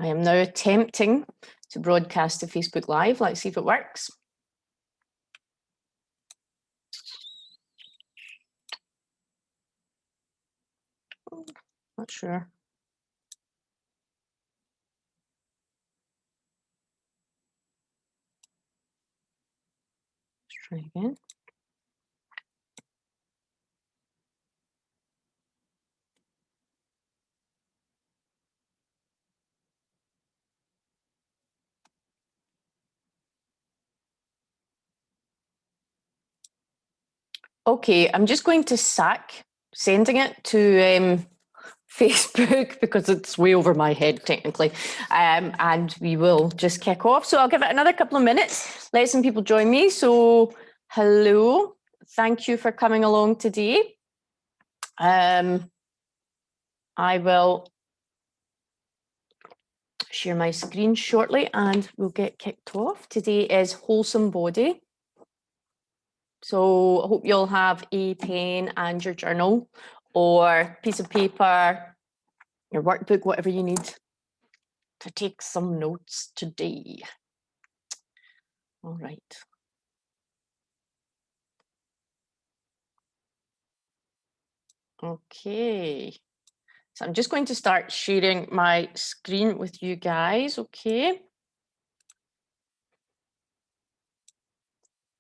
I am now attempting to broadcast to Facebook Live. Let's see if it works. Not sure. Let's try again. Okay, I'm just going to sack sending it to Facebook because it's way over my head technically, and we will just kick off. So I'll give it another couple of minutes, let some people join me. So hello, thank you for coming along today. I will share my screen shortly and we'll get kicked off. Today is Wholesome Body. So I hope you'll have a pen and your journal or piece of paper, your workbook, whatever you need to take some notes today. All right. Okay. So I'm just going to start sharing my screen with you guys, okay?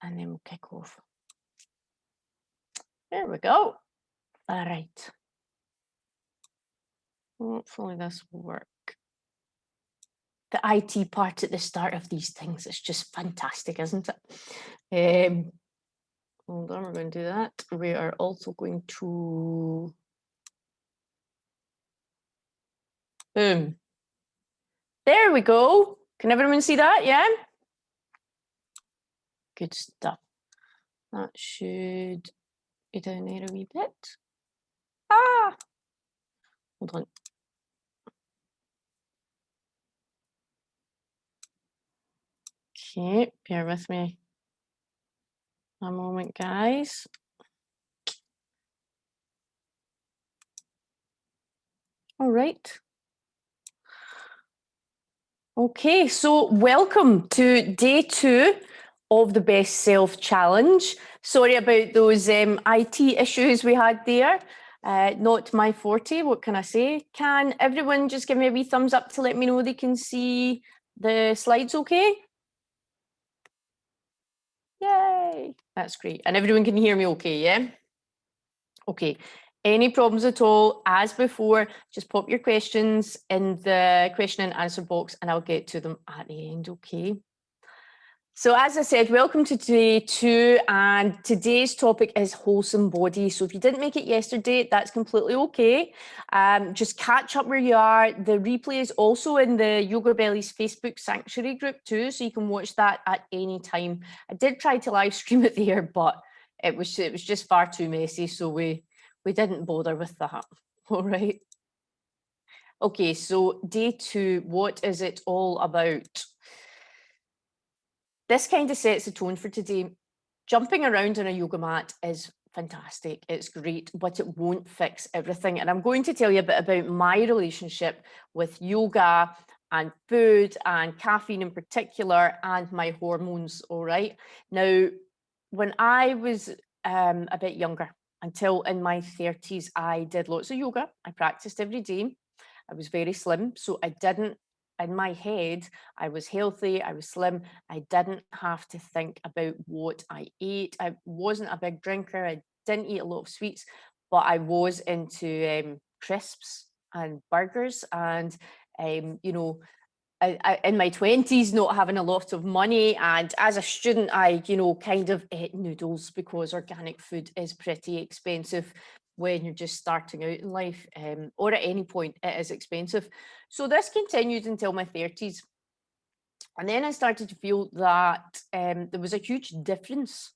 And then we'll kick off. There we go. All right. Hopefully this will work. The IT part at the start of these things is just fantastic, isn't it? Hold on, we're going to do that. We are also going to... Boom. There we go. Can everyone see that? Yeah? Good stuff. That should be down there a wee bit. Ah! Hold on. Okay, bear with me a moment, guys. All right. Okay, so welcome to day 2 of the Best Self Challenge. Sorry about those IT issues we had there. Not my forte, what can I say? Can everyone just give me a wee thumbs up to let me know they can see the slides okay? Yay, that's great. And everyone can hear me okay, yeah? Okay, any problems at all, as before, just pop your questions in the question and answer box and I'll get to them at the end, okay? So as I said, welcome to day 2, and today's topic is wholesome body. So if you didn't make it yesterday, that's completely okay. Just catch up where you are. The replay is also in the YogaBellies Facebook Sanctuary group too, so you can watch that at any time. I did try to live stream it there, but it was just far too messy, so we didn't bother with that. All right. Okay, so day 2, what is it all about? This kind of sets the tone for today. Jumping around on a yoga mat is fantastic, it's great, but it won't fix everything. And I'm going to tell you a bit about my relationship with yoga and food and caffeine in particular and my hormones, all right? Now, when I was a bit younger, until in my 30s, I did lots of yoga. I practiced every day. I was very slim, so I didn't, in my head, I was healthy, I was slim. I didn't have to think about what I ate. I wasn't a big drinker. I didn't eat a lot of sweets, but I was into crisps and burgers and, you know, in my 20s, not having a lot of money. And as a student, I, you know, kind of ate noodles because organic food is pretty expensive when you're just starting out in life, or at any point it is expensive. So this continued until my 30s. And then I started to feel that there was a huge difference,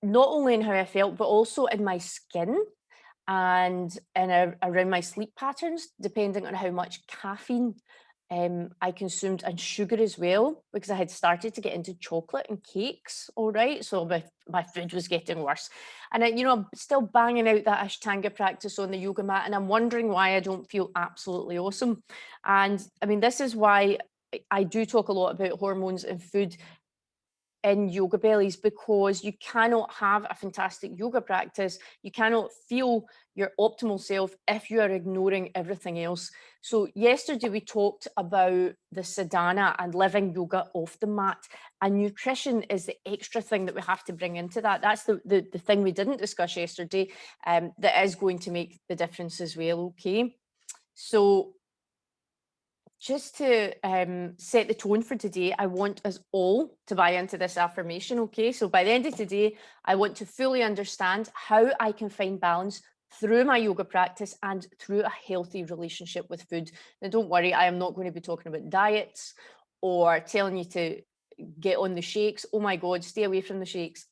not only in how I felt, but also in my skin and around my sleep patterns, depending on how much caffeine I consumed and sugar as well, because I had started to get into chocolate and cakes, all right? So my food was getting worse. And I'm still banging out that Ashtanga practice on the yoga mat, and I'm wondering why I don't feel absolutely awesome. And I mean, this is why I do talk a lot about hormones and food in YogaBellies, because you cannot have a fantastic yoga practice. You cannot feel your optimal self if you are ignoring everything else. So yesterday we talked about the sadhana and living yoga off the mat, and nutrition is the extra thing that we have to bring into that. That's the thing we didn't discuss yesterday, that is going to make the difference as well. Okay, so just to set the tone for today, I want us all to buy into this affirmation, okay? So by the end of today, I want to fully understand how I can find balance through my yoga practice and through a healthy relationship with food. Now, don't worry, I am not going to be talking about diets or telling you to get on the shakes. Oh my God, stay away from the shakes.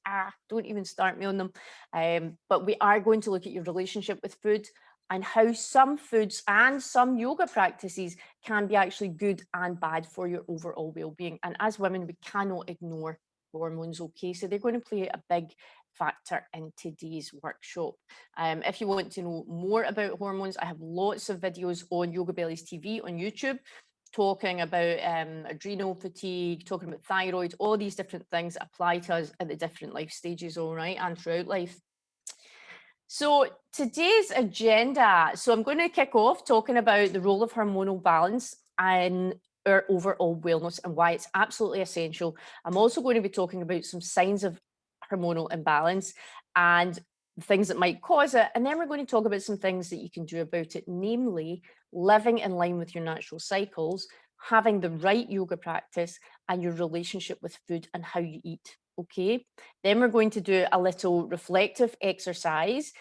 Don't even start me on them. But we are going to look at your relationship with food and how some foods and some yoga practices can be actually good and bad for your overall well-being. And as women, we cannot ignore hormones, okay? So they're going to play a big factor in today's workshop. If you want to know more about hormones, I have lots of videos on YogaBellies TV on YouTube talking about adrenal fatigue, talking about thyroid, all these different things apply to us at the different life stages, all right, and throughout life. So today's agenda, so I'm going to kick off talking about the role of hormonal balance and our overall wellness and why it's absolutely essential. I'm also going to be talking about some signs of hormonal imbalance and things that might cause it. And then we're going to talk about some things that you can do about it, namely living in line with your natural cycles, having the right yoga practice, and your relationship with food and how you eat. Okay, then we're going to do a little reflective exercise,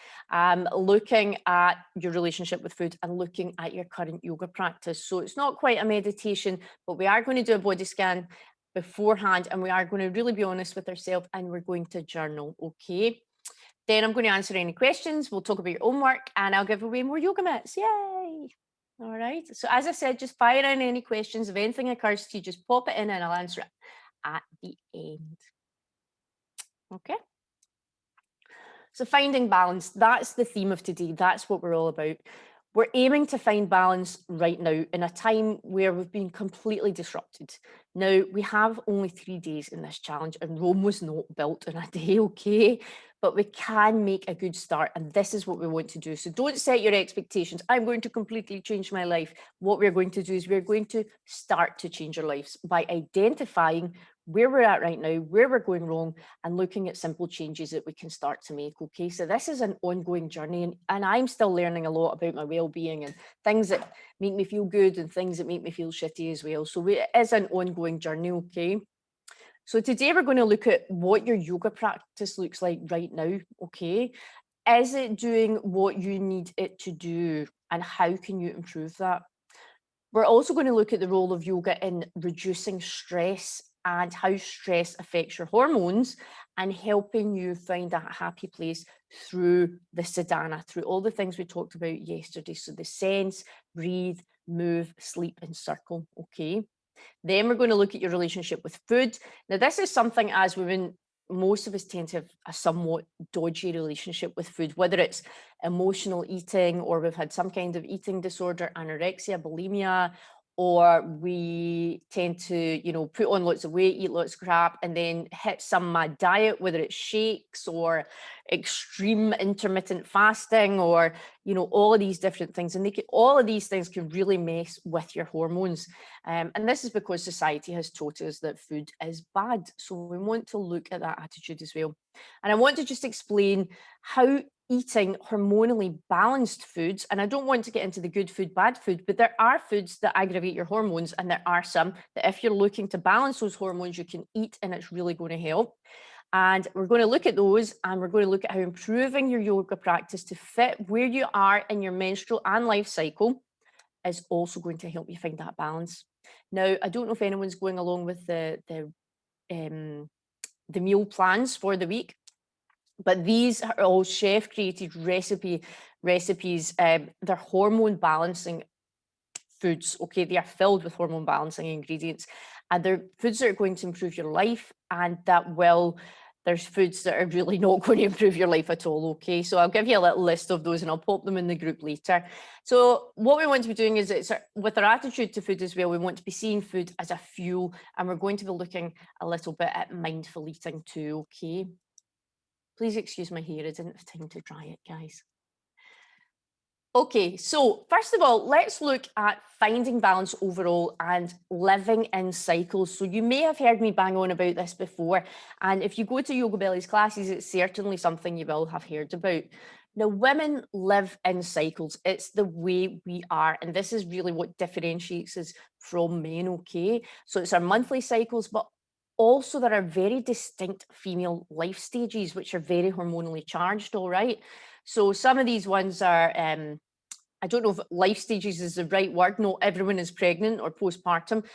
looking at your relationship with food and looking at your current yoga practice. So it's not quite a meditation, but we are going to do a body scan beforehand, and we are going to really be honest with ourselves, and we're going to journal. Okay, then I'm going to answer any questions. We'll talk about your own work, and I'll give away more yoga mats. Yay! All right. So as I said, just fire in any questions. If anything occurs to you, just pop it in and I'll answer it at the end. Okay. So finding balance, that's the theme of today. That's what we're all about. We're aiming to find balance right now in a time where we've been completely disrupted. Now, we have only 3 days in this challenge, and Rome was not built in a day, okay? But we can make a good start, and this is what we want to do. So don't set your expectations. I'm going to completely change my life. What we're going to do is we're going to start to change our lives by identifying where we're at right now, where we're going wrong, and looking at simple changes that we can start to make. Okay, so this is an ongoing journey, and I'm still learning a lot about my well-being and things that make me feel good and things that make me feel shitty as well. So it is an ongoing journey. Okay, so today we're going to look at what your yoga practice looks like right now. Okay, is it doing what you need it to do, and how can you improve that? We're also going to look at the role of yoga in reducing stress and how stress affects your hormones and helping you find a happy place through the sadhana, through all the things we talked about yesterday. So the sense, breathe, move, sleep, and circle. Okay. Then we're going to look at your relationship with food. Now, this is something as women, most of us tend to have a somewhat dodgy relationship with food, whether it's emotional eating or we've had some kind of eating disorder, anorexia, bulimia, or we tend to, put on lots of weight, eat lots of crap, and then hit some mad diet, whether it's shakes or extreme intermittent fasting or, all of these different things. And all of these things can really mess with your hormones. And this is because society has taught us that food is bad. So we want to look at that attitude as well. And I want to just explain how eating hormonally balanced foods, and I don't want to get into the good food, bad food, but there are foods that aggravate your hormones, and there are some that if you're looking to balance those hormones, you can eat and it's really going to help. And we're going to look at those, and we're going to look at how improving your yoga practice to fit where you are in your menstrual and life cycle is also going to help you find that balance. Now, I don't know if anyone's going along with the meal plans for the week, but these are all chef created recipes. They're hormone balancing foods, okay? They are filled with hormone balancing ingredients, and they're foods that are going to improve your life, and that will, there's foods that are really not going to improve your life at all, okay? So I'll give you a little list of those and I'll pop them in the group later. So what we want to be doing is, with our attitude to food as well, we want to be seeing food as a fuel, and we're going to be looking a little bit at mindful eating too, okay? Please excuse my hair, I didn't have time to dry it, guys. Okay, so first of all, let's look at finding balance overall and living in cycles. So you may have heard me bang on about this before, and if you go to YogaBellies classes, it's certainly something you will have heard about. Now, women live in cycles. It's the way we are, and this is really what differentiates us from men, okay? So it's our monthly cycles, but also there are very distinct female life stages, which are very hormonally charged, all right? So some of these ones are, I don't know if life stages is the right word. Not everyone is pregnant or postpartum,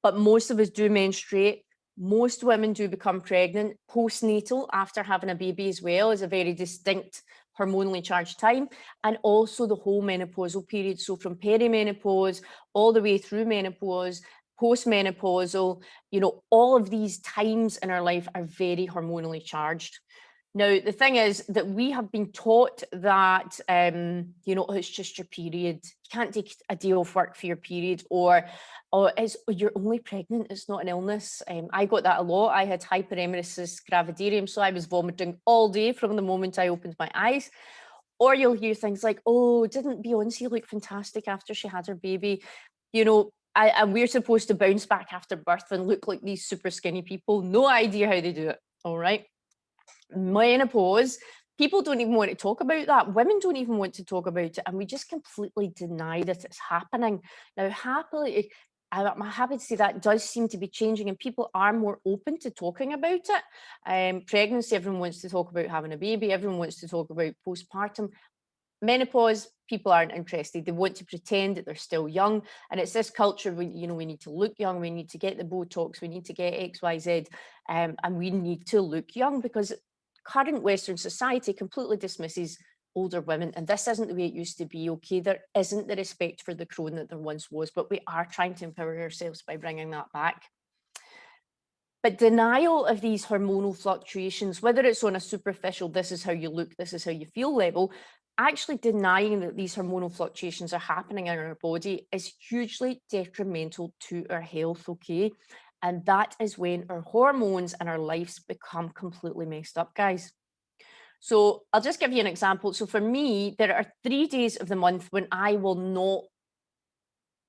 but most of us do menstruate. Most women do become pregnant. Postnatal, after having a baby as well, is a very distinct hormonally charged time. And also the whole menopausal period. So from perimenopause all the way through menopause, postmenopausal, you know, all of these times in our life are very hormonally charged. Now, the thing is that we have been taught that, you know, it's just your period. You can't take a day off work for your period, or you're only pregnant, it's not an illness. I got that a lot. I had hyperemesis gravidarum, so I was vomiting all day from the moment I opened my eyes. Or you'll hear things like, oh, didn't Beyonce look fantastic after she had her baby? You know, and we're supposed to bounce back after birth and look like these super skinny people. No idea how they do it, all right? Menopause, people don't even want to talk about that. Women don't even want to talk about it, and we just completely deny that it's happening. Now, happily, I'm happy to say that does seem to be changing, and people are more open to talking about it. Pregnancy, everyone wants to talk about having a baby. Everyone wants to talk about postpartum. Menopause, people aren't interested. They want to pretend that they're still young, and it's this culture. You know, we need to look young. We need to get the Botox. We need to get X, Y, Z, and we need to look young because current Western society completely dismisses older women, and this isn't the way it used to be, okay? There isn't the respect for the crone that there once was, but we are trying to empower ourselves by bringing that back. But denial of these hormonal fluctuations, whether it's on a superficial, this is how you look, this is how you feel level, actually denying that these hormonal fluctuations are happening in our body is hugely detrimental to our health, okay? And that is when our hormones and our lives become completely messed up, guys. So I'll just give you an example. So for me, there are 3 days of the month when I will not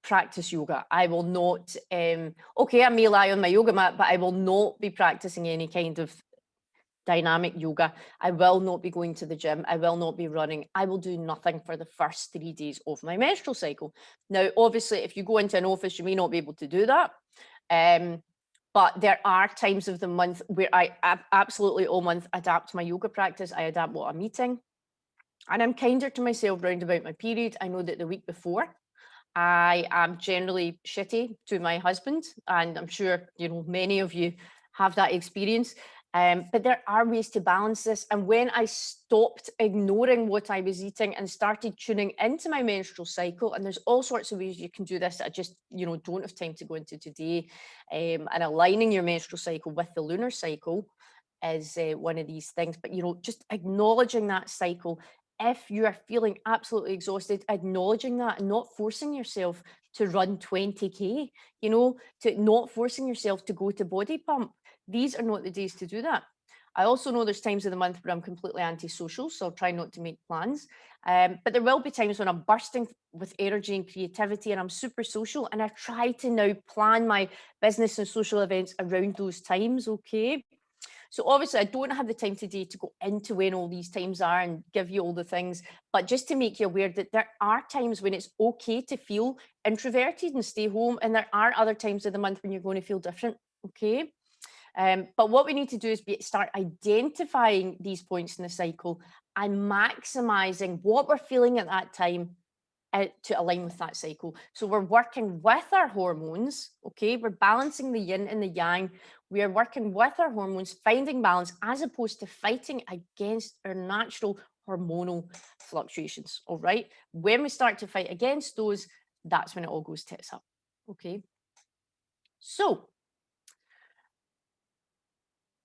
practice yoga. I will not, okay, I may lie on my yoga mat, but I will not be practicing any kind of dynamic yoga. I will not be going to the gym. I will not be running. I will do nothing for the first 3 days of my menstrual cycle. Now, obviously, if you go into an office, you may not be able to do that. But there are times of the month where I absolutely all month adapt my yoga practice. I adapt what I'm eating. And I'm kinder to myself round about my period. I know that the week before, I am generally shitty to my husband, and I'm sure, you know, many of you have that experience. But there are ways to balance this. And when I stopped ignoring what I was eating and started tuning into my menstrual cycle, and there's all sorts of ways you can do this that I just, you know, don't have time to go into today. And aligning your menstrual cycle with the lunar cycle is one of these things. But, you know, just acknowledging that cycle. If you are feeling absolutely exhausted, acknowledging that and not forcing yourself to run 20K, you know, to not forcing yourself to go to body pump. These are not the days to do that. I also know there's times of the month where I'm completely antisocial, so I'll try not to make plans. But there will be times when I'm bursting with energy and creativity and I'm super social, and I try to now plan my business and social events around those times, okay? So obviously I don't have the time today to go into when all these times are and give you all the things, but just to make you aware that there are times when it's okay to feel introverted and stay home, and there are other times of the month when you're going to feel different, okay? But what we need to do is start identifying these points in the cycle and maximizing what we're feeling at that time to align with that cycle. So we're working with our hormones, okay? We're balancing the yin and the yang. We are working with our hormones, finding balance as opposed to fighting against our natural hormonal fluctuations, all right? When we start to fight against those, that's when it all goes tits up. Okay. So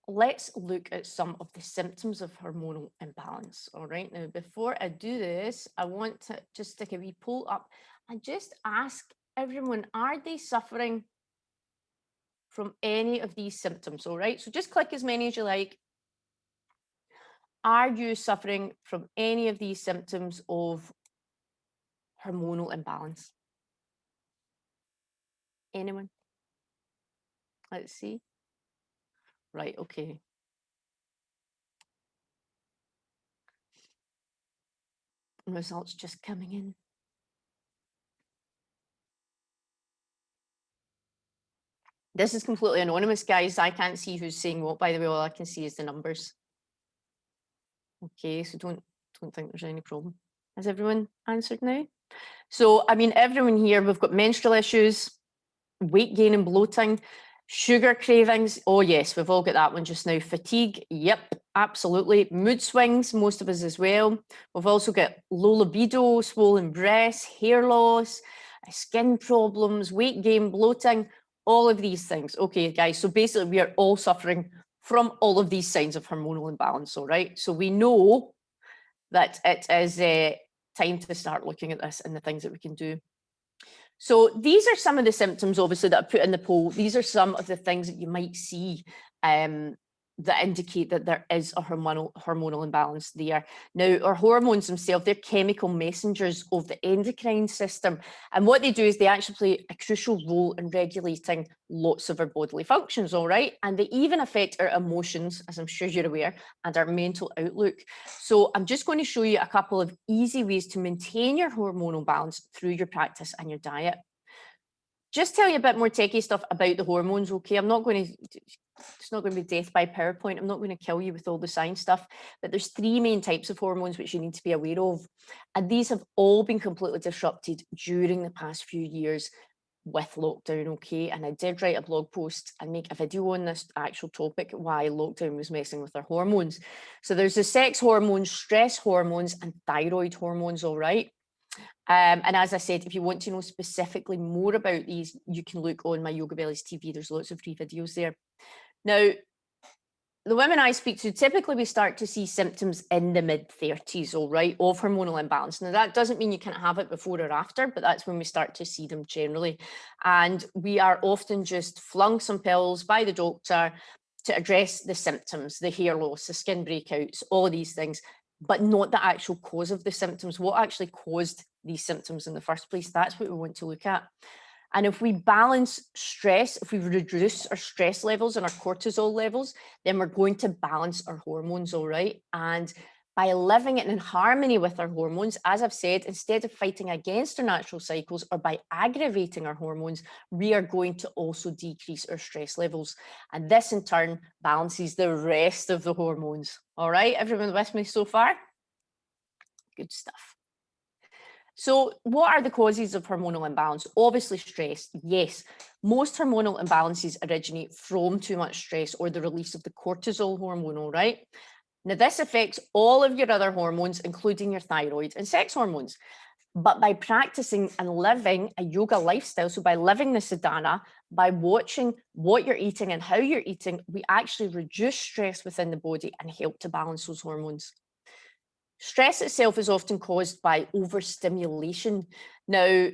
let's look at some of the symptoms of hormonal imbalance. All right. Now, before I do this, I want to just stick a wee poll up and just ask everyone, are they suffering from any of these symptoms? All right. So just click as many as you like. Are you suffering from any of these symptoms of hormonal imbalance? Anyone? Let's see. Right. Okay. Results just coming in. This is completely anonymous, guys. I can't see who's saying what, by the way. All I can see is the numbers. Okay, so don't think there's any problem. Has everyone answered now? So, I mean, everyone here, we've got menstrual issues, weight gain and bloating, sugar cravings. Oh, yes, we've all got that one just now. Fatigue. Yep, absolutely. Mood swings, most of us as well. We've also got low libido, swollen breasts, hair loss, skin problems, weight gain, bloating, all of these things. Okay, guys, so basically we are all suffering from all of these signs of hormonal imbalance, all right? So we know that it is time to start looking at this and the things that we can do. So these are some of the symptoms, obviously, that I put in the poll. These are some of the things that you might see that indicate that there is a hormonal imbalance there. Now, our hormones themselves, they're chemical messengers of the endocrine system. And what they do is they actually play a crucial role in regulating lots of our bodily functions, all right? And they even affect our emotions, as I'm sure you're aware, and our mental outlook. So I'm just going to show you a couple of easy ways to maintain your hormonal balance through your practice and your diet. Just tell you a bit more techie stuff about the hormones, okay? It's not going to be death by PowerPoint. I'm not going to kill you with all the science stuff, but there's 3 main types of hormones which you need to be aware of. And these have all been completely disrupted during the past few years with lockdown, okay? And I did write a blog post and make a video on this actual topic, why lockdown was messing with our hormones. So there's the sex hormones, stress hormones, and thyroid hormones, all right? And as I said, if you want to know specifically more about these, you can look on my YogaBellies TV. There's lots of free videos there. Now, the women I speak to, typically we start to see symptoms in the mid-30s, all right, of hormonal imbalance. Now, that doesn't mean you can't have it before or after, but that's when we start to see them generally. And we are often just flung some pills by the doctor to address the symptoms, the hair loss, the skin breakouts, all of these things, but not the actual cause of the symptoms. What actually caused these symptoms in the first place? That's what we want to look at. And if we balance stress, if we reduce our stress levels and our cortisol levels, then we're going to balance our hormones, all right? And by living in harmony with our hormones, as I've said, instead of fighting against our natural cycles or by aggravating our hormones, we are going to also decrease our stress levels. And this in turn balances the rest of the hormones. All right, everyone with me so far? Good stuff. So what are the causes of hormonal imbalance? Obviously stress, yes. Most hormonal imbalances originate from too much stress or the release of the cortisol hormone, all right? Now this affects all of your other hormones, including your thyroid and sex hormones. But by practicing and living a yoga lifestyle, so by living the sadhana, by watching what you're eating and how you're eating, we actually reduce stress within the body and help to balance those hormones. Stress itself is often caused by overstimulation. Now,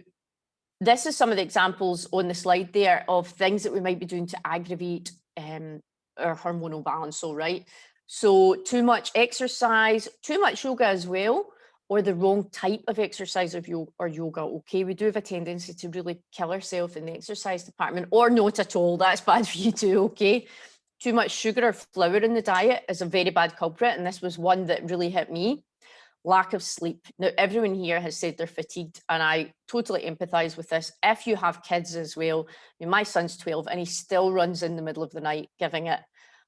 this is some of the examples on the slide there of things that we might be doing to aggravate our hormonal balance, all right? So too much exercise, too much yoga as well, or the wrong type of exercise of yoga, okay? We do have a tendency to really kill ourselves in the exercise department, or not at all. That's bad for you too, okay? Too much sugar or flour in the diet is a very bad culprit, and this was one that really hit me. Lack of sleep. Now, everyone here has said they're fatigued, and I totally empathize with this. If you have kids as well, I mean, my son's 12 and he still runs in the middle of the night giving it,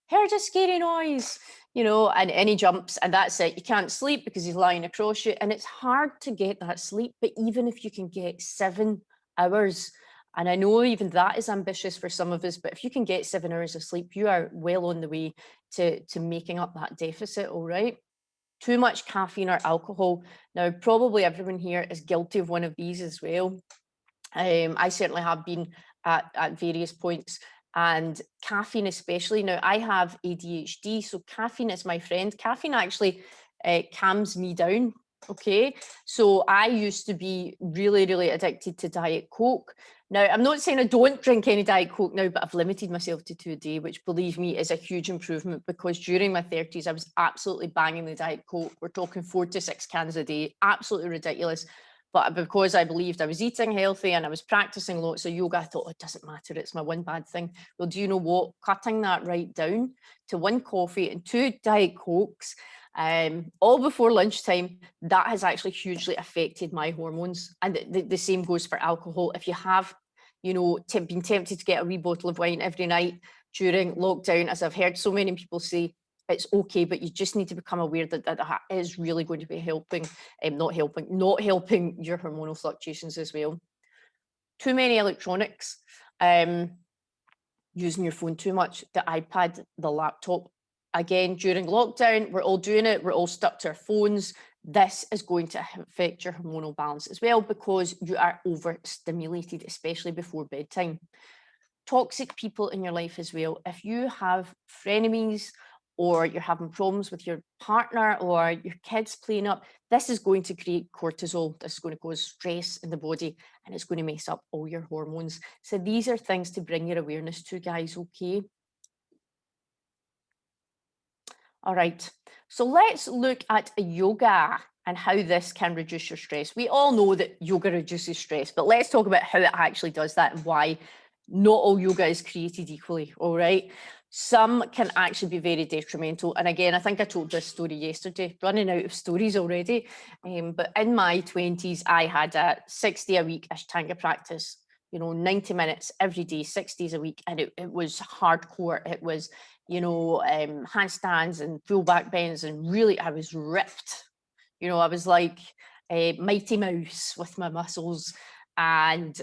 heard a scary noise, you know, and he jumps and that's it. You can't sleep because he's lying across you, and it's hard to get that sleep. But even if you can get 7 hours, and I know even that is ambitious for some of us, but if you can get 7 hours of sleep, you are well on the way to making up that deficit, all right? Too much caffeine or alcohol. Now, probably everyone here is guilty of one of these as well. I certainly have been at various points, and caffeine especially. Now, I have ADHD, so caffeine is my friend. Caffeine actually calms me down. Okay, so I used to be really, really addicted to Diet Coke. Now, I'm not saying I don't drink any Diet Coke now, but I've limited myself to 2 a day, which, believe me, is a huge improvement, because during my 30s, I was absolutely banging the Diet Coke. We're talking 4 to 6 cans a day, absolutely ridiculous. But because I believed I was eating healthy and I was practicing lots of yoga, I thought, oh, it doesn't matter, it's my one bad thing. Well, do you know what? Cutting that right down to 1 coffee and 2 Diet Cokes, all before lunchtime, that has actually hugely affected my hormones. And the same goes for alcohol. If you have, you know, been tempted to get a wee bottle of wine every night during lockdown, as I've heard so many people say, it's okay, but you just need to become aware that that is really going to be helping, not helping your hormonal fluctuations as well. Too many electronics, using your phone too much, the iPad, the laptop. Again, during lockdown, we're all doing it. We're all stuck to our phones. This is going to affect your hormonal balance as well, because you are overstimulated, especially before bedtime. Toxic people in your life as well. If you have frenemies, or you're having problems with your partner or your kids playing up, this is going to create cortisol. This is going to cause stress in the body, and it's going to mess up all your hormones. So these are things to bring your awareness to, guys, okay? All right, so let's look at yoga and how this can reduce your stress. We all know that yoga reduces stress, but let's talk about how it actually does that and why not all yoga is created equally, all right? Some can actually be very detrimental. And again, I think I told this story yesterday, running out of stories already. But in my 20s, I had a 60 a week Ashtanga practice, you know, 90 minutes every day, 6 days a week. And it was hardcore. It was, you know, handstands and full back bends. And really, I was ripped. You know, I was like a Mighty Mouse with my muscles. And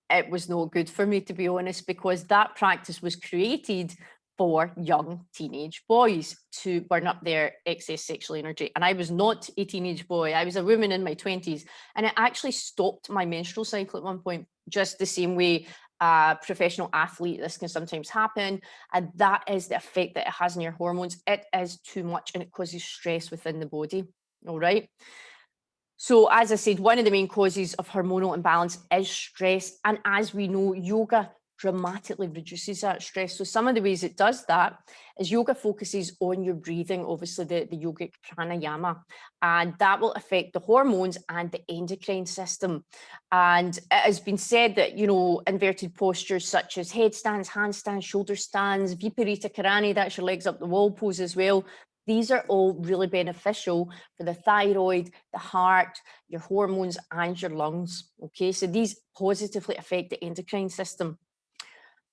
it was no good for me, to be honest, because that practice was created for young teenage boys to burn up their excess sexual energy. And I was not a teenage boy. I was a woman in my 20s. And it actually stopped my menstrual cycle at one point, just the same way a professional athlete, this can sometimes happen. And that is the effect that it has on your hormones. It is too much, and it causes stress within the body. All right. So as I said, one of the main causes of hormonal imbalance is stress. And as we know, yoga dramatically reduces that stress. So some of the ways it does that is yoga focuses on your breathing, obviously the yogic pranayama, and that will affect the hormones and the endocrine system. And it has been said that, you know, inverted postures such as headstands, handstands, shoulder stands, Viparita Karani, that's your legs up the wall pose as well. These are all really beneficial for the thyroid, the heart, your hormones, and your lungs. Okay, so these positively affect the endocrine system.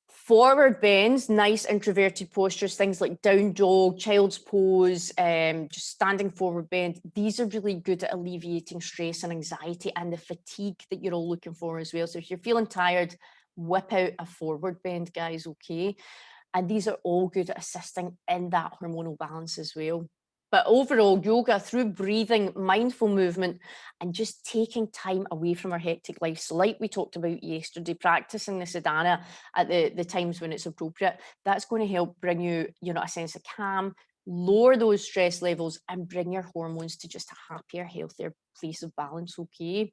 Forward bends, nice introverted postures, things like down dog, child's pose, just standing forward bend. These are really good at alleviating stress and anxiety and the fatigue that you're all looking for as well. So if you're feeling tired, whip out a forward bend, guys, okay? And these are all good at assisting in that hormonal balance as well. But overall, yoga through breathing, mindful movement, and just taking time away from our hectic life. So like we talked about yesterday, practicing the sadhana at the times when it's appropriate, that's going to help bring you, you know, a sense of calm, lower those stress levels, and bring your hormones to just a happier, healthier place of balance, okay?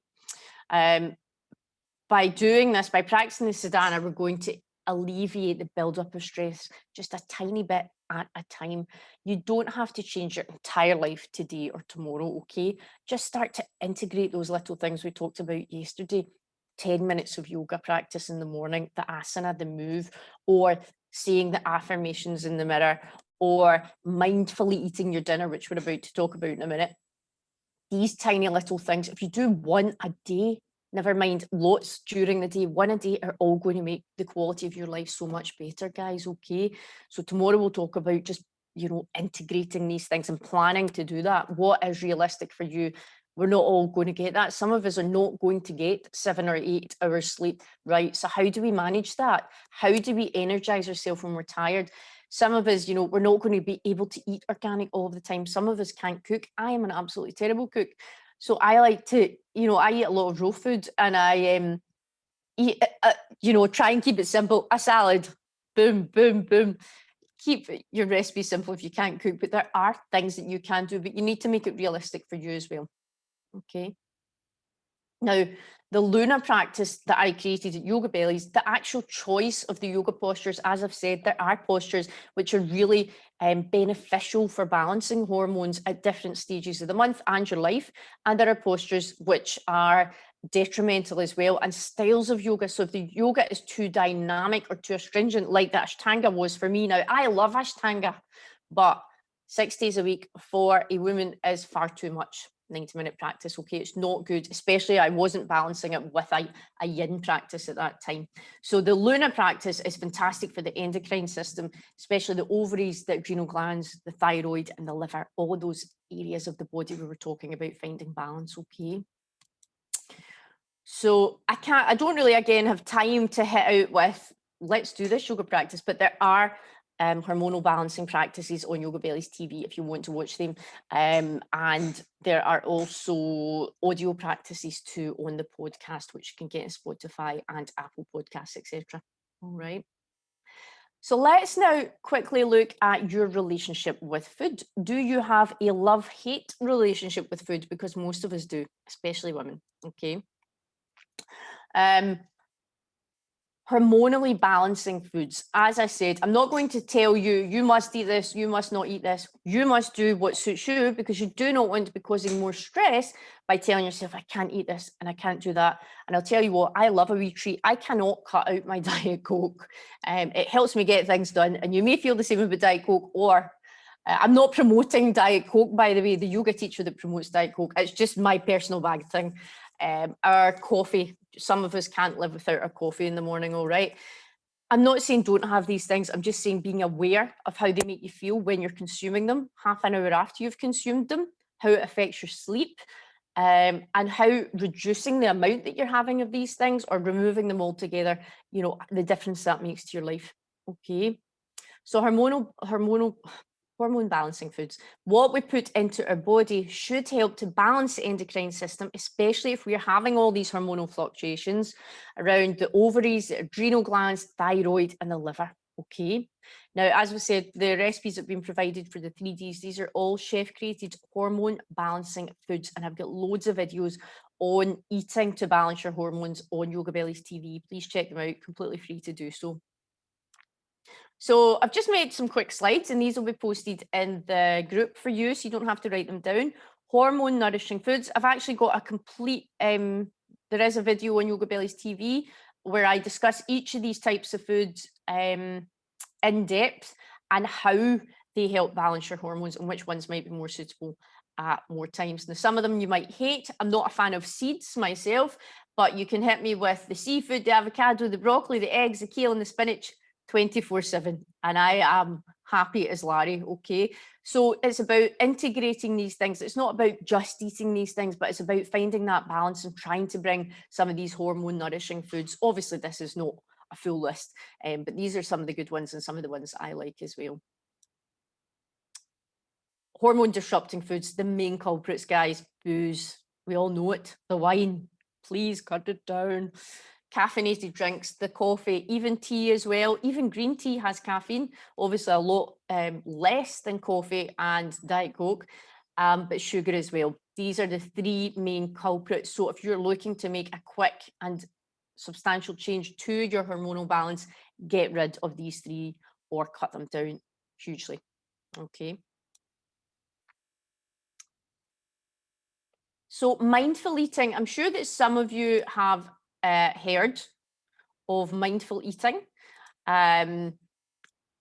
By doing this, by practicing the sadhana, we're going to alleviate the buildup of stress just a tiny bit at a time. You don't have to change your entire life today or tomorrow, okay? Just start to integrate those little things we talked about yesterday. 10 minutes of yoga practice in the morning, the asana, the move, or saying the affirmations in the mirror, or mindfully eating your dinner, which we're about to talk about in a minute. These tiny little things, if you do one a day, never mind lots during the day, one a day are all going to make the quality of your life so much better, guys, okay? So tomorrow we'll talk about just, you know, integrating these things and planning to do that. What is realistic for you? We're not all going to get that. Some of us are not going to get 7 or 8 hours sleep, right? So how do we manage that? How do we energize ourselves when we're tired? Some of us, you know, we're not going to be able to eat organic all of the time. Some of us can't cook. I am an absolutely terrible cook. So I like to, you know, I eat a lot of raw food, and you know, try and keep it simple. A salad, boom, boom, boom. Keep your recipe simple if you can't cook, but there are things that you can do, but you need to make it realistic for you as well. Okay. Now, the Luna practice that I created at YogaBellies, the actual choice of the yoga postures, as I've said, there are postures which are really beneficial for balancing hormones at different stages of the month and your life. And there are postures which are detrimental as well, and styles of yoga. So if the yoga is too dynamic or too astringent, like the Ashtanga was for me, now I love Ashtanga, but 6 days a week for a woman is far too much. 90-minute practice, okay, it's not good, especially I wasn't balancing it with a yin practice at that time. So the Luna practice is fantastic for the endocrine system, especially the ovaries, the adrenal glands, the thyroid and the liver, all of those areas of the body we were talking about finding balance, okay. So I don't really, again, have time to hit out with, let's do this yoga practice, but there are hormonal balancing practices on YogaBellies TV if you want to watch them. And there are also audio practices too on the podcast, which you can get in Spotify and Apple Podcasts, etc. All right. So let's now quickly look at your relationship with food. Do you have a love-hate relationship with food? Because most of us do, especially women, okay? Hormonally balancing foods. As I said, I'm not going to tell you, you must eat this, you must not eat this. You must do what suits you, because you do not want to be causing more stress by telling yourself, I can't eat this and I can't do that. And I'll tell you what, I love a wee treat. I cannot cut out my Diet Coke. It helps me get things done. And you may feel the same about Diet Coke, or I'm not promoting Diet Coke, by the way, the yoga teacher that promotes Diet Coke. It's just my personal bag thing. Our coffee, some of us can't live without our coffee in the morning, all right? I'm not saying don't have these things. I'm just saying being aware of how they make you feel when you're consuming them, half an hour after you've consumed them, how it affects your sleep, and how reducing the amount that you're having of these things or removing them altogether, you know, the difference that makes to your life, okay? So hormone balancing foods. What we put into our body should help to balance the endocrine system, especially if we're having all these hormonal fluctuations around the ovaries, the adrenal glands, thyroid, and the liver. Okay. Now, as we said, the recipes that have been provided for the 3Ds, these are all chef-created hormone balancing foods, and I've got loads of videos on eating to balance your hormones on YogaBellies TV. Please check them out, completely free to do so. So I've just made some quick slides, and these will be posted in the group for you, so you don't have to write them down. Hormone nourishing foods. I've actually got a complete, there is a video on YogaBellies TV where I discuss each of these types of foods in depth and how they help balance your hormones and which ones might be more suitable at more times. Now, some of them you might hate. I'm not a fan of seeds myself, but you can hit me with the seafood, the avocado, the broccoli, the eggs, the kale and the spinach 24/7, and I am happy as Larry, okay? So it's about integrating these things. It's not about just eating these things, but it's about finding that balance and trying to bring some of these hormone nourishing foods. Obviously, this is not a full list, but these are some of the good ones and some of the ones I like as well. Hormone disrupting foods, the main culprits, guys, booze. We all know it. The wine, please cut it down. Caffeinated drinks, the coffee, even tea as well. Even green tea has caffeine, obviously a lot less than coffee and Diet Coke, but sugar as well. These are the 3 main culprits. So if you're looking to make a quick and substantial change to your hormonal balance, get rid of these 3 or cut them down hugely, okay? So mindful eating, I'm sure that some of you have heard of mindful eating.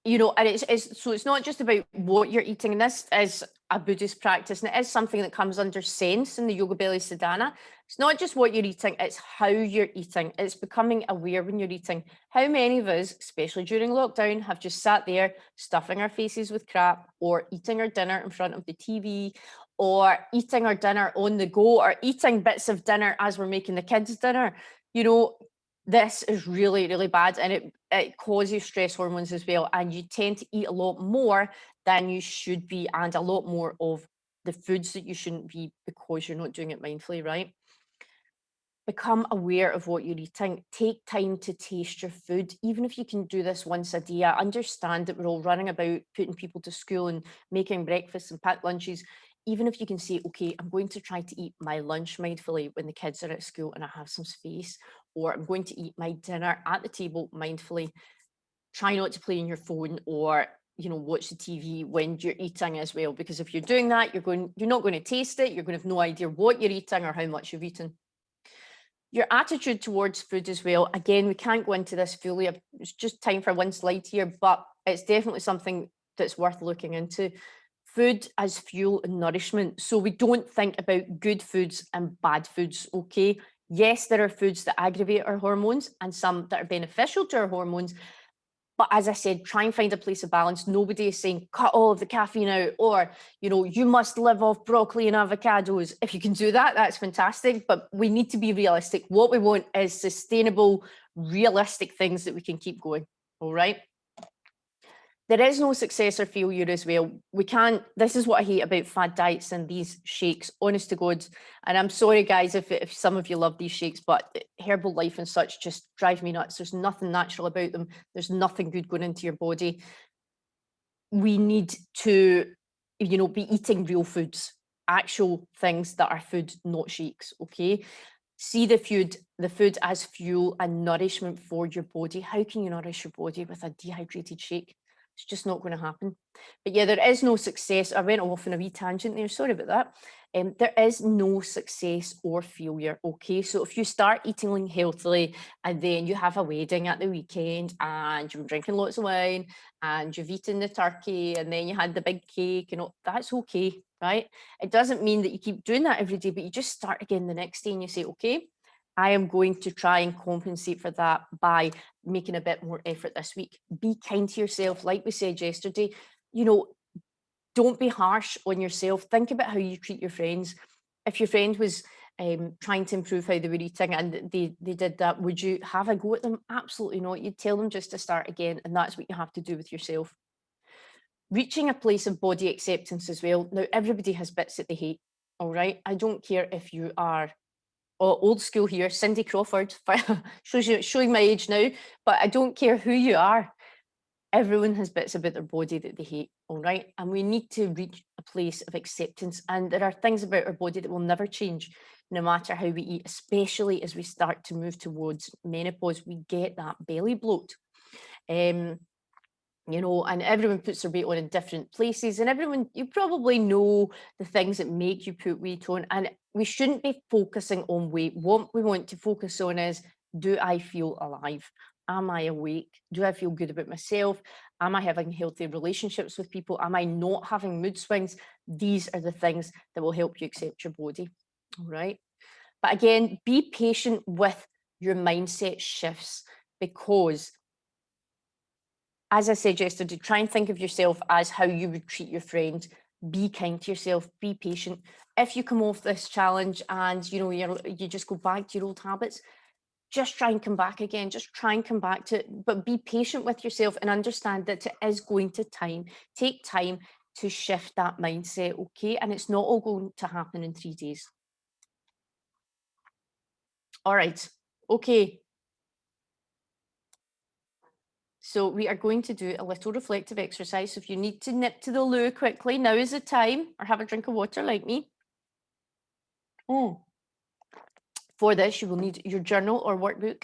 You know, and it's not just about what you're eating. And this is a Buddhist practice, and it is something that comes under sense in the YogaBellies Sadhana. It's not just what you're eating, it's how you're eating. It's becoming aware when you're eating. How many of us, especially during lockdown, have just sat there stuffing our faces with crap, or eating our dinner in front of the TV, or eating our dinner on the go, or eating bits of dinner as we're making the kids' dinner? You know, this is really, really bad, and it causes stress hormones as well. And you tend to eat a lot more than you should be, and a lot more of the foods that you shouldn't be, because you're not doing it mindfully, right? Become aware of what you're eating. Take time to taste your food, even if you can do this once a day. I understand that we're all running about putting people to school and making breakfasts and packed lunches. Even if you can say, okay, I'm going to try to eat my lunch mindfully when the kids are at school and I have some space, or I'm going to eat my dinner at the table mindfully. Try not to play on your phone or watch the TV when you're eating as well, because if you're doing that, you're not going to taste it. You're going to have no idea what you're eating or how much you've eaten. Your attitude towards food as well. Again, we can't go into this fully. It's just time for one slide here, but it's definitely something that's worth looking into. Food as fuel and nourishment. So we don't think about good foods and bad foods, okay? Yes, there are foods that aggravate our hormones and some that are beneficial to our hormones. But as I said, try and find a place of balance. Nobody is saying cut all of the caffeine out, or you must live off broccoli and avocados. If you can do that, that's fantastic. But we need to be realistic. What we want is sustainable, realistic things that we can keep going. All right. There is no success or failure as well. We can't, this is what I hate about fad diets and these shakes, honest to God. And I'm sorry, guys, if some of you love these shakes, but Herbalife and such just drive me nuts. There's nothing natural about them. There's nothing good going into your body. We need to, be eating real foods, actual things that are food, not shakes, okay? See the food as fuel and nourishment for your body. How can you nourish your body with a dehydrated shake? It's just not going to happen. But yeah, there is no success. I went off on a wee tangent there. Sorry about that. There is no success or failure. Okay, so if you start eating healthily and then you have a wedding at the weekend and you're drinking lots of wine and you've eaten the turkey and then you had the big cake and all, that's okay, right? It doesn't mean that you keep doing that every day, but you just start again the next day and you say, okay, I am going to try and compensate for that by making a bit more effort this week. Be kind to yourself. Like we said yesterday, don't be harsh on yourself. Think about how you treat your friends. If your friend was trying to improve how they were eating and they did that, would you have a go at them? Absolutely not. You'd tell them just to start again. And that's what you have to do with yourself. Reaching a place of body acceptance as well. Now, everybody has bits that they hate. All right. I don't care if you are old school here, Cindy Crawford, showing my age now, but I don't care who you are. Everyone has bits about their body that they hate, all right? And we need to reach a place of acceptance. And there are things about our body that will never change, no matter how we eat, especially as we start to move towards menopause. We get that belly bloat. And everyone puts their weight on in different places, and you probably know the things that make you put weight on, and we shouldn't be focusing on weight. What we want to focus on is, do I feel alive? Am I awake? Do I feel good about myself? Am I having healthy relationships with people? Am I not having mood swings? These are the things that will help you accept your body, all right? But again, be patient with your mindset shifts, because as I said yesterday, try and think of yourself as how you would treat your friend. Be kind to yourself, be patient. If you come off this challenge and you just go back to your old habits, just try and come back again. Just try and come back to it, but be patient with yourself and understand that it is going to take time to shift that mindset, okay? And it's not all going to happen in 3 days. All right, okay. So we are going to do a little reflective exercise. So if you need to nip to the loo quickly, now is the time, or have a drink of water like me. For this, you will need your journal or workbook,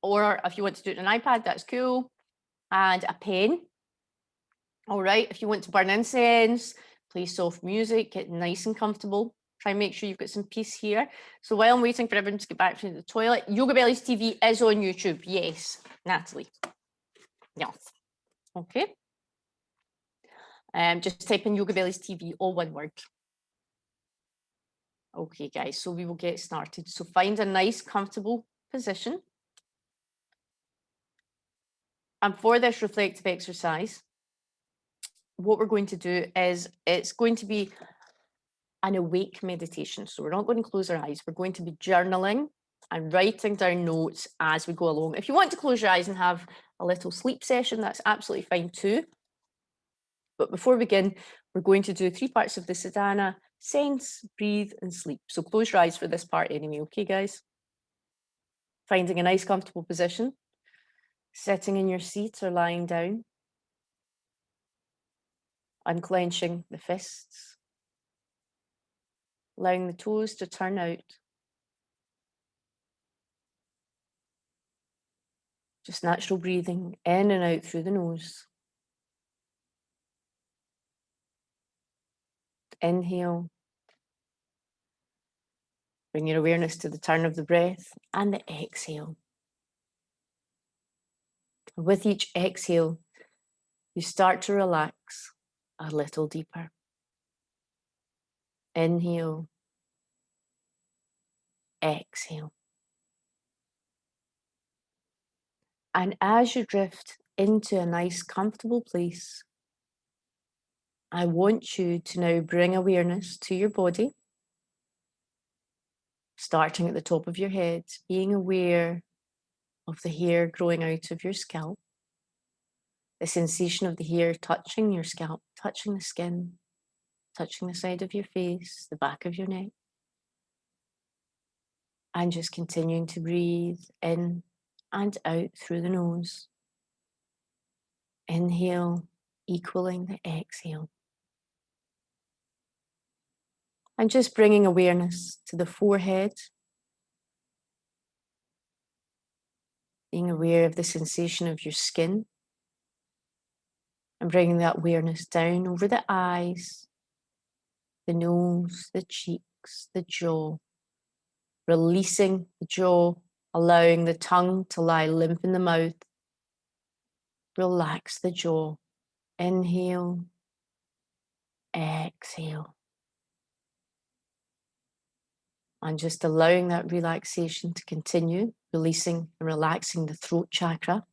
or if you want to do it on an iPad, that's cool, and a pen. All right, if you want to burn incense, play soft music, get nice and comfortable. Try and make sure you've got some peace here. So while I'm waiting for everyone to get back from the toilet, YogaBellies TV is on YouTube. Yes, Natalie. Yes. Okay. Just type in YogaBellies TV, all one word. Okay, guys, so we will get started. So find a nice, comfortable position. And for this reflective exercise, what we're going to do is it's going to be an awake meditation. So we're not going to close our eyes. We're going to be journaling and writing down notes as we go along. If you want to close your eyes and have a little sleep session, that's absolutely fine too. But before we begin, we're going to do 3 parts of the sadhana: sense, breathe, and sleep. So close your eyes for this part anyway, okay, guys? Finding a nice comfortable position, sitting in your seat or lying down, unclenching the fists, allowing the toes to turn out. Just natural breathing in and out through the nose. Inhale. Bring your awareness to the turn of the breath and the exhale. With each exhale, you start to relax a little deeper. Inhale. Exhale. And as you drift into a nice, comfortable place, I want you to now bring awareness to your body, starting at the top of your head, being aware of the hair growing out of your scalp, the sensation of the hair touching your scalp, touching the skin, touching the side of your face, the back of your neck, and just continuing to breathe in and out through the nose. Inhale, equaling the exhale. And just bringing awareness to the forehead, being aware of the sensation of your skin, and bringing that awareness down over the eyes, the nose, the cheeks, the jaw, releasing the jaw, allowing the tongue to lie limp in the mouth. Relax the jaw. Inhale, exhale. And just allowing that relaxation to continue, releasing and relaxing the throat chakra.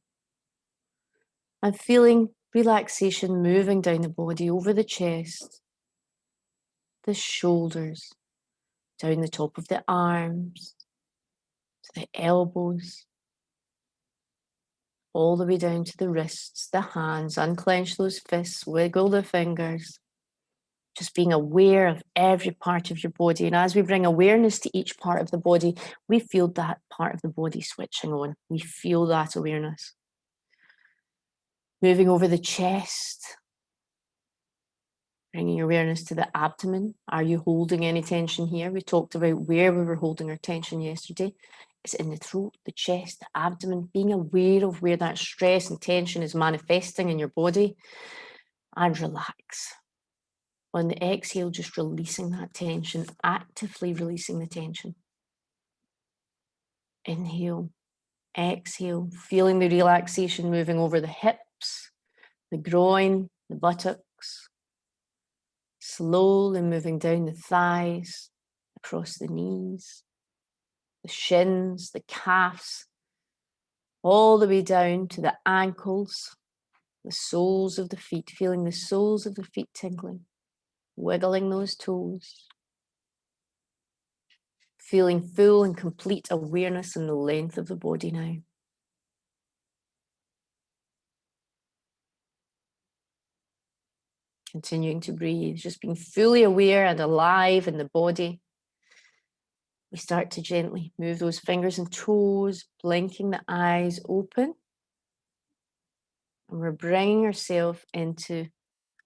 And feeling relaxation moving down the body, over the chest, the shoulders, down the top of the arms, to the elbows, all the way down to the wrists, the hands. Unclench those fists, wiggle the fingers. Just being aware of every part of your body. And as we bring awareness to each part of the body, we feel that part of the body switching on. We feel that awareness. Moving over the chest, bringing awareness to the abdomen. Are you holding any tension here? We talked about where we were holding our tension yesterday. It's in the throat, the chest, the abdomen, being aware of where that stress and tension is manifesting in your body, and relax. On the exhale, just releasing that tension, actively releasing the tension. Inhale, exhale, feeling the relaxation moving over the hips, the groin, the buttocks, slowly moving down the thighs, across the knees, the shins, the calves, all the way down to the ankles, the soles of the feet, feeling the soles of the feet tingling, wiggling those toes, feeling full and complete awareness in the length of the body now. Continuing to breathe, just being fully aware and alive in the body. We start to gently move those fingers and toes, blinking the eyes open. And we're bringing ourselves into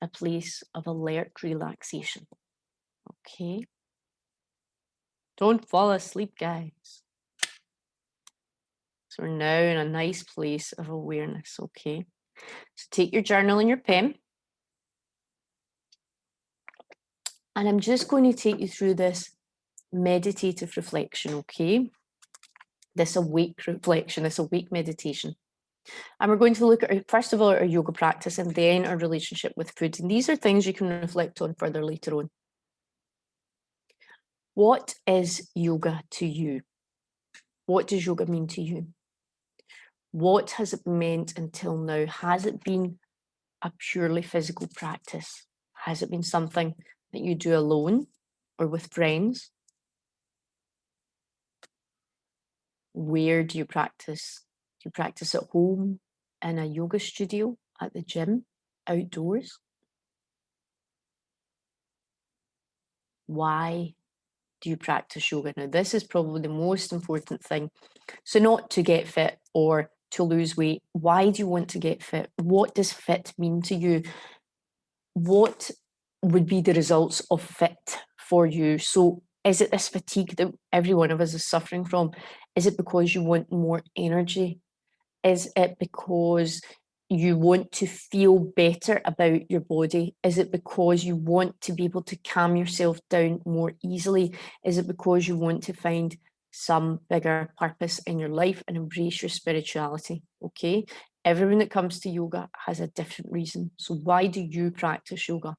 a place of alert relaxation. Okay. Don't fall asleep, guys. So we're now in a nice place of awareness, okay? So take your journal and your pen. And I'm just going to take you through this meditative reflection, okay? This awake reflection, this awake meditation. And we're going to look at, first of all, our yoga practice and then our relationship with food. And these are things you can reflect on further later on. What is yoga to you? What does yoga mean to you? What has it meant until now? Has it been a purely physical practice? Has it been something that you do alone or with friends? Where do you practice? Do you practice at home, in a yoga studio, at the gym, outdoors? Why do you practice yoga? Now, this is probably the most important thing. So not to get fit or to lose weight. Why do you want to get fit? What does fit mean to you? What would be the results of fit for you? So is it this fatigue that every one of us is suffering from? Is it because you want more energy? Is it because you want to feel better about your body? Is it because you want to be able to calm yourself down more easily? Is it because you want to find some bigger purpose in your life and embrace your spirituality? Okay. Everyone that comes to yoga has a different reason. So why do you practice yoga?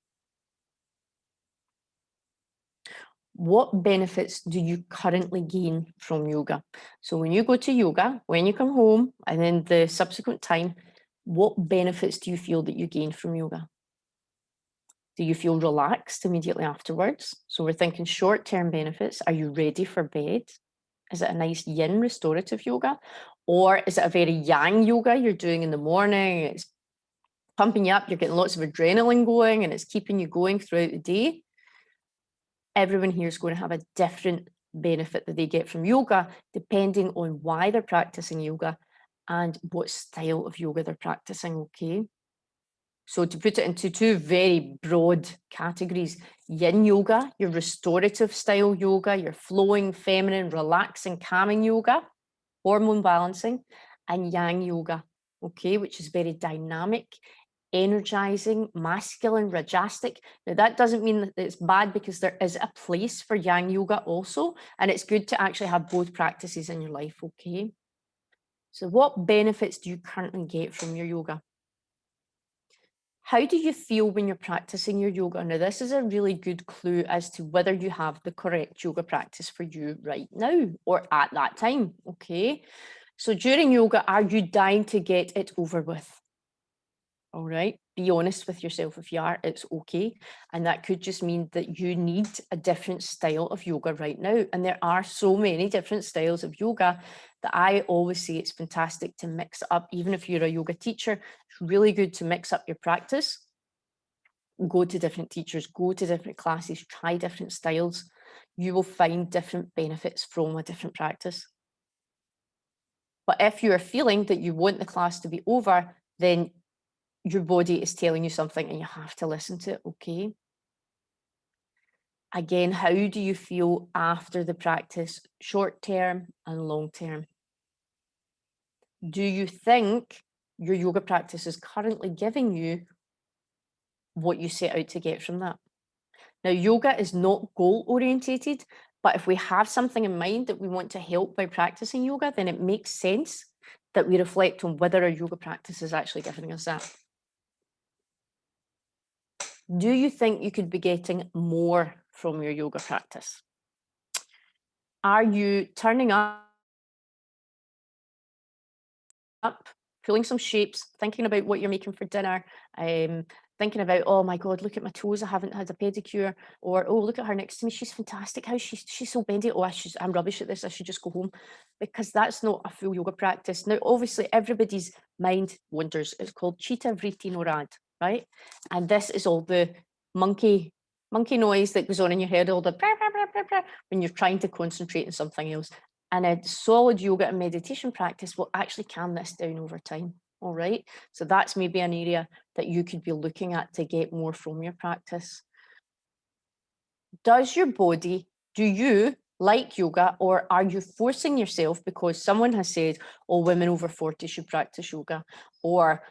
What benefits do you currently gain from yoga? So when you go to yoga, when you come home, and then the subsequent time, what benefits do you feel that you gain from yoga? Do you feel relaxed immediately afterwards? So we're thinking short-term benefits. Are you ready for bed? Is it a nice yin restorative yoga? Or is it a very yang yoga you're doing in the morning? It's pumping you up, you're getting lots of adrenaline going, and it's keeping you going throughout the day. Everyone here is going to have a different benefit that they get from yoga, depending on why they're practicing yoga and what style of yoga they're practicing, okay? So to put it into two very broad categories, yin yoga, your restorative style yoga, your flowing, feminine, relaxing, calming yoga, hormone balancing, and yang yoga, okay, which is very dynamic, energizing, masculine, rajasic. Now, that doesn't mean that it's bad, because there is a place for yang yoga also, and it's good to actually have both practices in your life, okay? So what benefits do you currently get from your yoga? How do you feel when you're practicing your yoga? Now, this is a really good clue as to whether you have the correct yoga practice for you right now or at that time, okay? So during yoga, are you dying to get it over with? All right, be honest with yourself. If you are, it's okay. And that could just mean that you need a different style of yoga right now. And there are so many different styles of yoga that I always say it's fantastic to mix it up. Even if you're a yoga teacher, it's really good to mix up your practice. Go to different teachers, go to different classes, try different styles. You will find different benefits from a different practice. But if you are feeling that you want the class to be over, then your body is telling you something and you have to listen to it, okay? Again, how do you feel after the practice, short term and long term? Do you think your yoga practice is currently giving you what you set out to get from that? Now, yoga is not goal orientated, but if we have something in mind that we want to help by practicing yoga, then it makes sense that we reflect on whether our yoga practice is actually giving us that. Do you think you could be getting more from your yoga practice? Are you turning up, pulling some shapes, thinking about what you're making for dinner, thinking about, oh my God, look at my toes, I haven't had a pedicure, or oh, look at her next to me, she's fantastic, how she's so bendy, oh, I'm rubbish at this, I should just go home, because that's not a full yoga practice. Now, obviously, everybody's mind wanders. It's called Chitta Vritti Norad, right? And this is all the monkey noise that goes on in your head, all the when you're trying to concentrate on something else. And a solid yoga and meditation practice will actually calm this down over time. All right. So that's maybe an area that you could be looking at to get more from your practice. Do you like yoga, or are you forcing yourself because someone has said, oh, women over 40 should practice yoga, or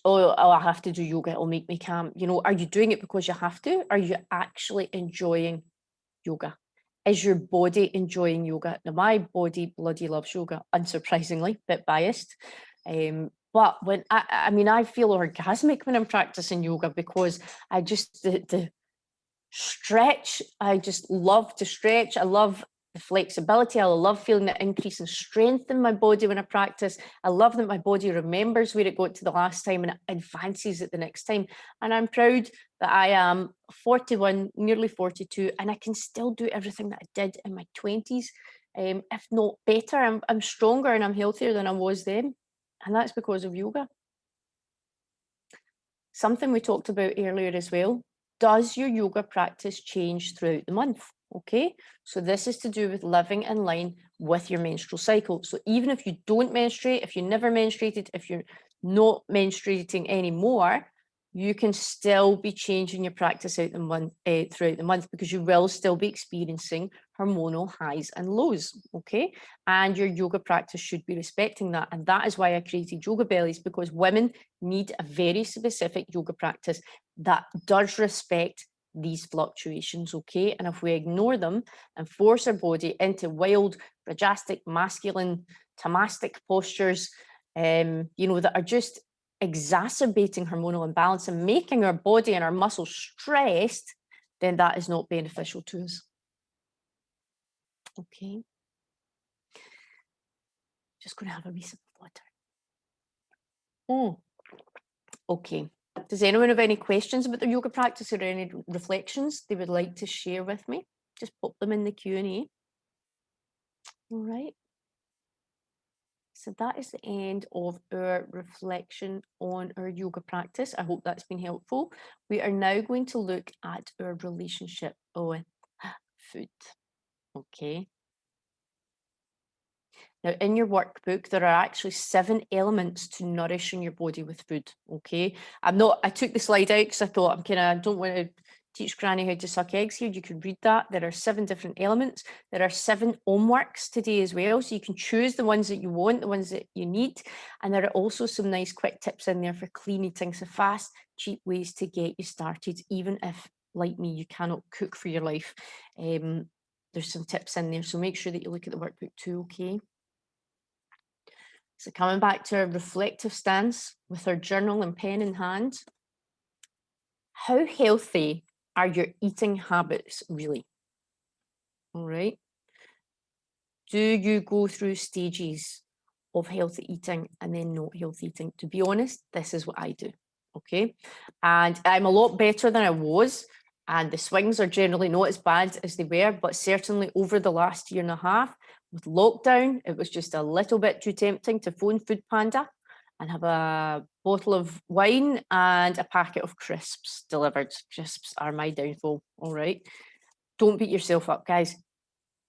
oh, I have to do yoga, it'll make me calm. You know, are you doing it because you have to? Are you actually enjoying yoga? Is your body enjoying yoga? Now, my body bloody loves yoga, unsurprisingly, bit biased. But when I mean, I feel orgasmic when I'm practicing yoga, because I just, the stretch, I just love to stretch. I love the flexibility. I love feeling the increase in strength in my body when I practice. I love that my body remembers where it got to the last time and it advances it the next time. And I'm proud that I am 41, nearly 42, and I can still do everything that I did in my 20s, if not better. I'm stronger and I'm healthier than I was then. And that's because of yoga. Something we talked about earlier as well. Does your yoga practice change throughout the month? Okay, so this is to do with living in line with your menstrual cycle. So even if you don't menstruate, if you never menstruated, if you're not menstruating anymore, you can still be changing your practice out the month, throughout the month, because you will still be experiencing hormonal highs and lows. Okay, and your yoga practice should be respecting that. And that is why I created YogaBellies, because women need a very specific yoga practice that does respect these fluctuations. Okay, and if we ignore them and force our body into wild, rajastic, masculine, tamastic postures, that are just exacerbating hormonal imbalance and making our body and our muscles stressed, then that is not beneficial to us. Okay, just going to have a wee sip of water. Okay. Does anyone have any questions about their yoga practice or any reflections they would like to share with me? Just pop them in the Q&A. All right. So that is the end of our reflection on our yoga practice. I hope that's been helpful. We are now going to look at our relationship with food. Okay. Now, in your workbook, there are actually 7 elements to nourishing your body with food. Okay. I took the slide out because I thought I don't want to teach Granny how to suck eggs here. You can read that. There are 7 different elements. There are 7 homeworks today as well. So you can choose the ones that you want, the ones that you need. And there are also some nice quick tips in there for clean eating. So fast, cheap ways to get you started, even if, like me, you cannot cook for your life. There's some tips in there. So make sure that you look at the workbook too, okay? So coming back to our reflective stance with our journal and pen in hand, how healthy are your eating habits really? All right. Do you go through stages of healthy eating and then not healthy eating? To be honest, this is what I do. Okay. And I'm a lot better than I was. And the swings are generally not as bad as they were, but certainly over the last year and a half with lockdown, it was just a little bit too tempting to phone Food Panda and have a bottle of wine and a packet of crisps delivered. Crisps are my downfall. All right. Don't beat yourself up, guys.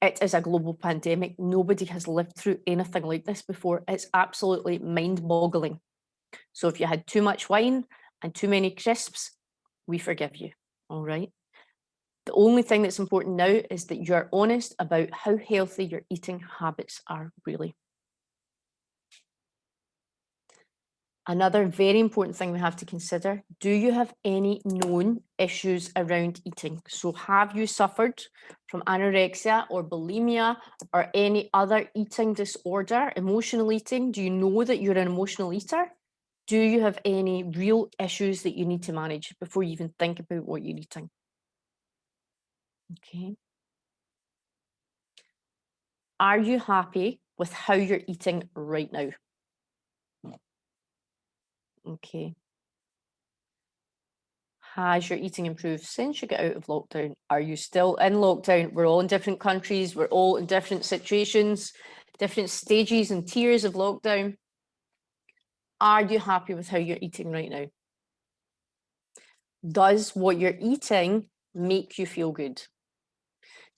It is a global pandemic. Nobody has lived through anything like this before. It's absolutely mind-boggling. So if you had too much wine and too many crisps, we forgive you. All right. The only thing that's important now is that you're honest about how healthy your eating habits are really. Another very important thing we have to consider, do you have any known issues around eating? So have you suffered from anorexia or bulimia or any other eating disorder, emotional eating? Do you know that you're an emotional eater? Do you have any real issues that you need to manage before you even think about what you're eating? Okay. Are you happy with how you're eating right now? Okay. Has your eating improved since you got out of lockdown? Are you still in lockdown? We're all in different countries. We're all in different situations, different stages and tiers of lockdown. Are you happy with how you're eating right now? Does what you're eating make you feel good?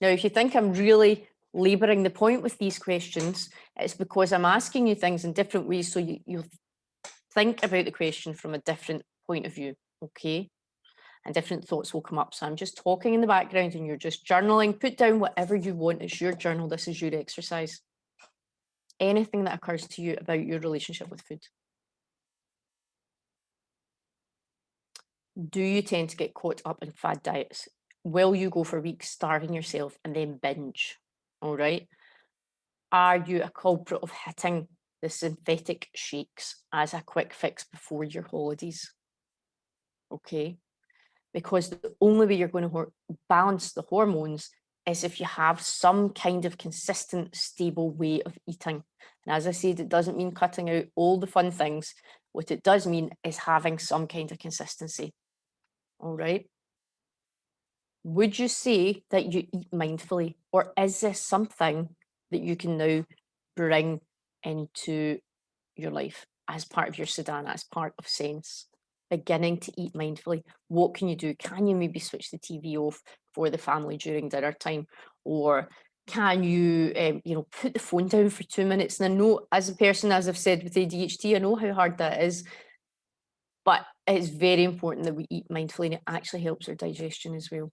Now, if you think I'm really laboring the point with these questions, it's because I'm asking you things in different ways so you'll think about the question from a different point of view, okay? And different thoughts will come up. So I'm just talking in the background and you're just journaling. Put down whatever you want. It's your journal. This is your exercise. Anything that occurs to you about your relationship with food. Do you tend to get caught up in fad diets? Will you go for weeks starving yourself and then binge? All right. Are you a culprit of hitting the synthetic shakes as a quick fix before your holidays? Okay. Because the only way you're going to balance the hormones is if you have some kind of consistent, stable way of eating. And as I said, it doesn't mean cutting out all the fun things. What it does mean is having some kind of consistency. All right. Would you say that you eat mindfully, or is this something that you can now bring into your life as part of your sadhana, as part of sense? beginning to eat mindfully, what can you do? Can you maybe switch the TV off for the family during dinner time? Or can you, put the phone down for 2 minutes? And I know, as a person, as I've said, with ADHD, I know how hard that is. But it's very important that we eat mindfully, and it actually helps our digestion as well.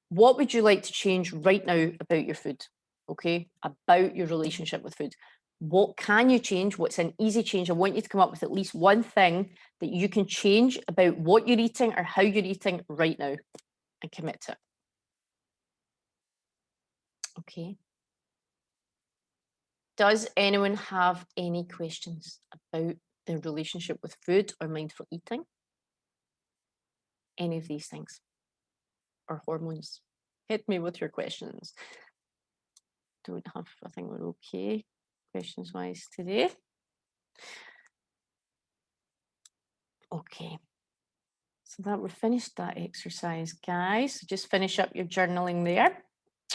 What would you like to change right now about your food? Okay, about your relationship with food. What can you change? What's an easy change? I want you to come up with at least one thing that you can change about what you're eating or how you're eating right now and commit to it. Okay. Does anyone have any questions about their relationship with food or mindful eating? Any of these things or hormones? Hit me with your questions. I think we're okay questions wise today. Okay. So that we're finished that exercise, guys. So just finish up your journaling there.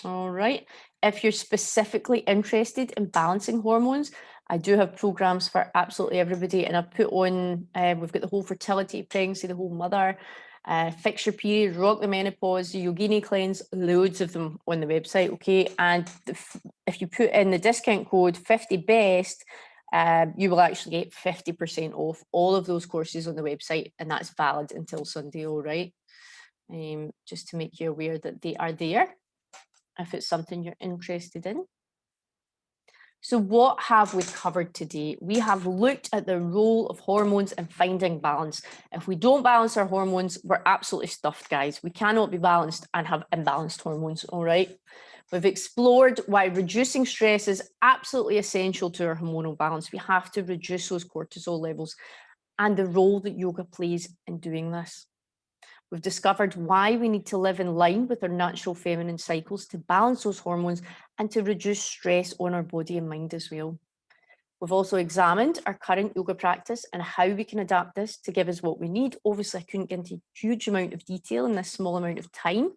All right. If you're specifically interested in balancing hormones, I do have programs for absolutely everybody. And I've put on, we've got the whole fertility, pregnancy, the whole mother, fix your period, rock the menopause, the yogini cleanse, loads of them on the website. Okay. And if you put in the discount code 50BEST, you will actually get 50% off all of those courses on the website. And that's valid until Sunday. All right. Just to make you aware that they are there, if it's something you're interested in. So what have we covered today? We have looked at the role of hormones and finding balance. If we don't balance our hormones, we're absolutely stuffed, guys. We cannot be balanced and have imbalanced hormones, all right? We've explored why reducing stress is absolutely essential to our hormonal balance. We have to reduce those cortisol levels and the role that yoga plays in doing this. We've discovered why we need to live in line with our natural feminine cycles to balance those hormones and to reduce stress on our body and mind as well. We've also examined our current yoga practice and how we can adapt this to give us what we need. Obviously, I couldn't get into a huge amount of detail in this small amount of time.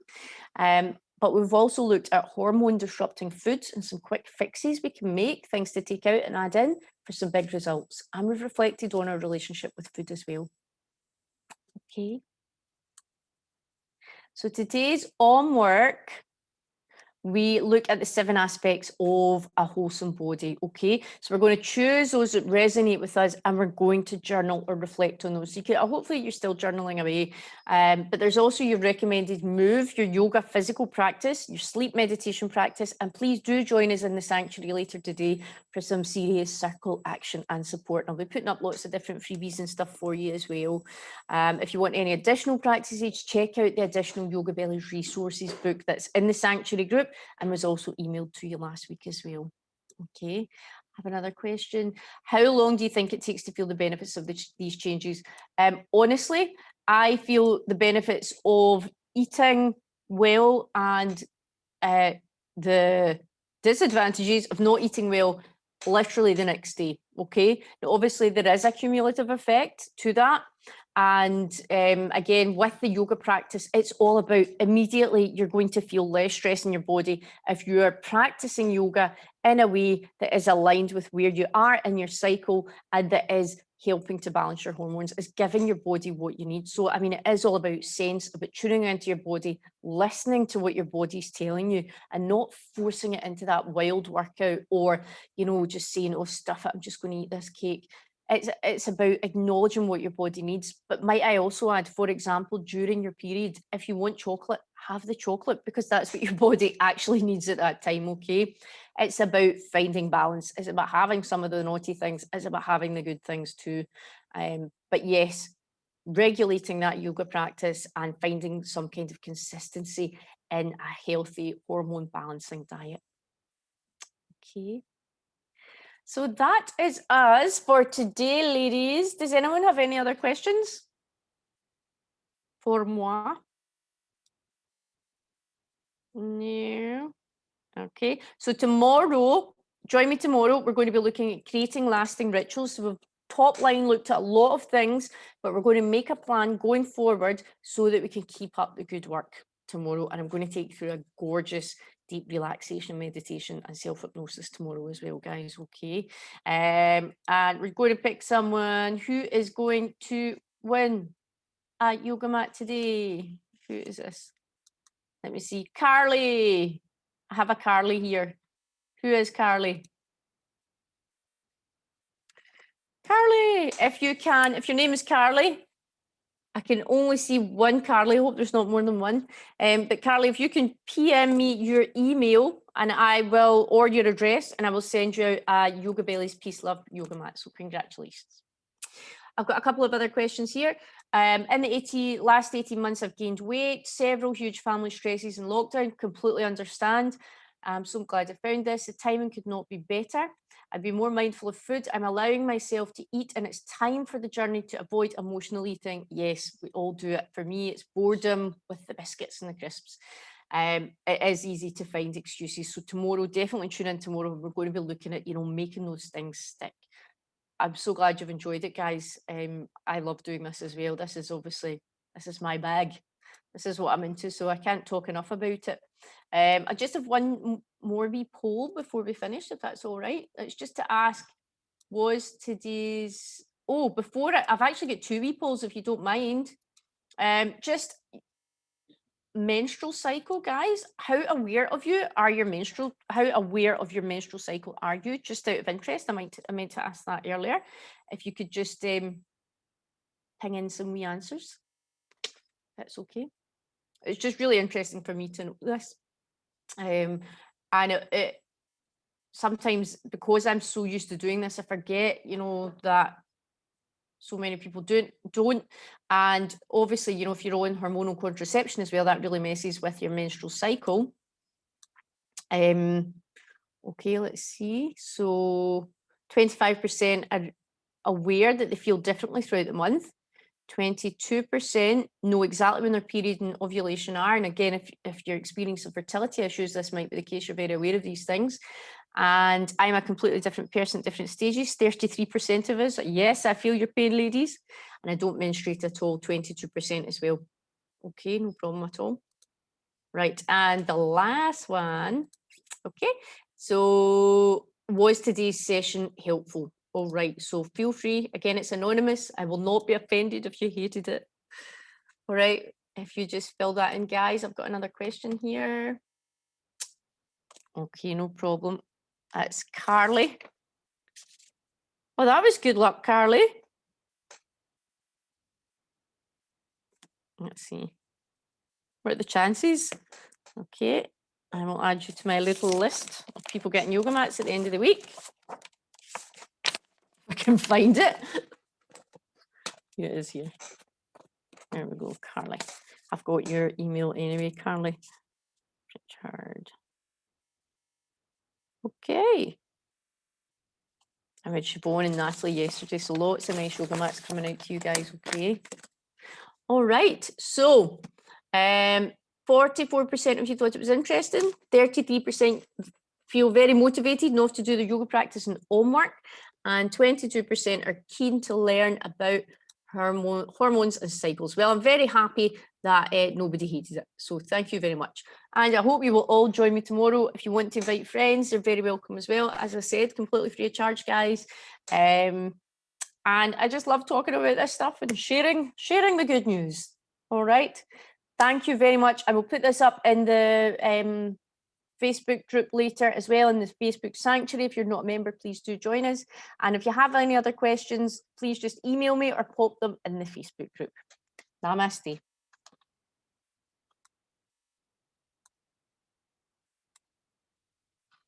But we've also looked at hormone disrupting foods and some quick fixes we can make, things to take out and add in for some big results. And we've reflected on our relationship with food as well. Okay. So today's homework, we look at the 7 aspects of a wholesome body, okay? So we're going to choose those that resonate with us and we're going to journal or reflect on those. Hopefully you're still journaling away, but there's also your recommended move, your yoga physical practice, your sleep meditation practice, and please do join us in the sanctuary later today for some serious circle action and support. And I'll be putting up lots of different freebies and stuff for you as well. If you want any additional practices, check out the additional YogaBellies resources book that's in the sanctuary group and was also emailed to you last week as well. Okay, I have another question. How long do you think it takes to feel the benefits of these changes? Honestly, I feel the benefits of eating well and the disadvantages of not eating well literally the next day. Okay, now obviously there is a cumulative effect to that. And again, with the yoga practice, it's all about immediately you're going to feel less stress in your body if you are practicing yoga in a way that is aligned with where you are in your cycle and that is helping to balance your hormones, is giving your body what you need. So, I mean, it is all about sense, about tuning into your body, listening to what your body's telling you and not forcing it into that wild workout or, just saying, oh, stuff it, I'm just going to eat this cake. It's about acknowledging what your body needs. But might I also add, for example, during your period, if you want chocolate, have the chocolate because that's what your body actually needs at that time, okay? It's about finding balance. It's about having some of the naughty things. It's about having the good things too. But yes, regulating that yoga practice and finding some kind of consistency in a healthy hormone balancing diet. Okay. So that is us for today, ladies. Does anyone have any other questions for moi? No. Okay. So tomorrow, join me tomorrow. We're going to be looking at creating lasting rituals. So we've top line looked at a lot of things, but we're going to make a plan going forward so that we can keep up the good work. tomorrow, and I'm going to take you through a gorgeous deep relaxation meditation and self-hypnosis tomorrow as well, guys. Okay. And we're going to pick someone who is going to win a yoga mat today. Who is this? Let me see. Carly. I have a Carly here. Who is Carly? Carly, if your name is Carly, I can only see one Carly. I hope there's not more than one. But Carly, if you can PM me your email and I will, or your address, and I will send you out a YogaBellies Peace Love yoga mat. So congratulations. I've got a couple of other questions here. In the last 18 months, I've gained weight, several huge family stresses and lockdown, completely understand. I'm so glad I found this. The timing could not be better. I'd be more mindful of food. I'm allowing myself to eat, and it's time for the journey to avoid emotional eating. Yes, we all do it. For me, it's boredom with the biscuits and the crisps. It is easy to find excuses. So tomorrow, definitely tune in tomorrow. We're going to be looking at, making those things stick. I'm so glad you've enjoyed it, guys. I love doing this as well. This is my bag. This is what I'm into, so I can't talk enough about it. I just have one more wee poll before we finish, if that's all right. It's just to ask, was today's... Oh, before I've actually got two wee polls, if you don't mind. Just menstrual cycle, guys. How aware of your menstrual cycle are you? Just out of interest, I meant to ask that earlier. If you could just ping in some wee answers, that's okay. It's just really interesting for me to know this. And it sometimes, because I'm so used to doing this, I forget, that so many people don't. And obviously, if you're on hormonal contraception as well, that really messes with your menstrual cycle. Okay, let's see. So 25% are aware that they feel differently throughout the month. 22% know exactly when their period and ovulation are. And again, if you're experiencing fertility issues, this might be the case. You're very aware of these things. And I'm a completely different person at different stages. 33% of us, yes, I feel your pain, ladies. And I don't menstruate at all, 22% as well. Okay, no problem at all. Right, and the last one. Okay, so was today's session helpful? All right, so feel free. Again, it's anonymous. I will not be offended if you hated it. All right, if you just fill that in, guys. I've got another question here. Okay, no problem. That's Carly. Oh, that was good luck, Carly. Let's see. What are the chances? Okay, I will add you to my little list of people getting yoga mats at the end of the week. I can find it. Here it is here. There we go, Carly. I've got your email anyway, Carly. Richard. Okay. I met Siobhan and Natalie yesterday, so lots of nice yoga mats coming out to you guys, okay? All right, so 44% of you thought it was interesting, 33% feel very motivated enough to do the yoga practice and homework, and 22% are keen to learn about hormones and cycles. Well, I'm very happy that nobody hated it. So thank you very much. And I hope you will all join me tomorrow. If you want to invite friends, they're very welcome as well. As I said, completely free of charge, guys. And I just love talking about this stuff and sharing the good news. All right. Thank you very much. I will put this up in the Facebook group later as well, in the Facebook Sanctuary. If you're not a member, please do join us. And if you have any other questions, please just email me or pop them in the Facebook group. Namaste.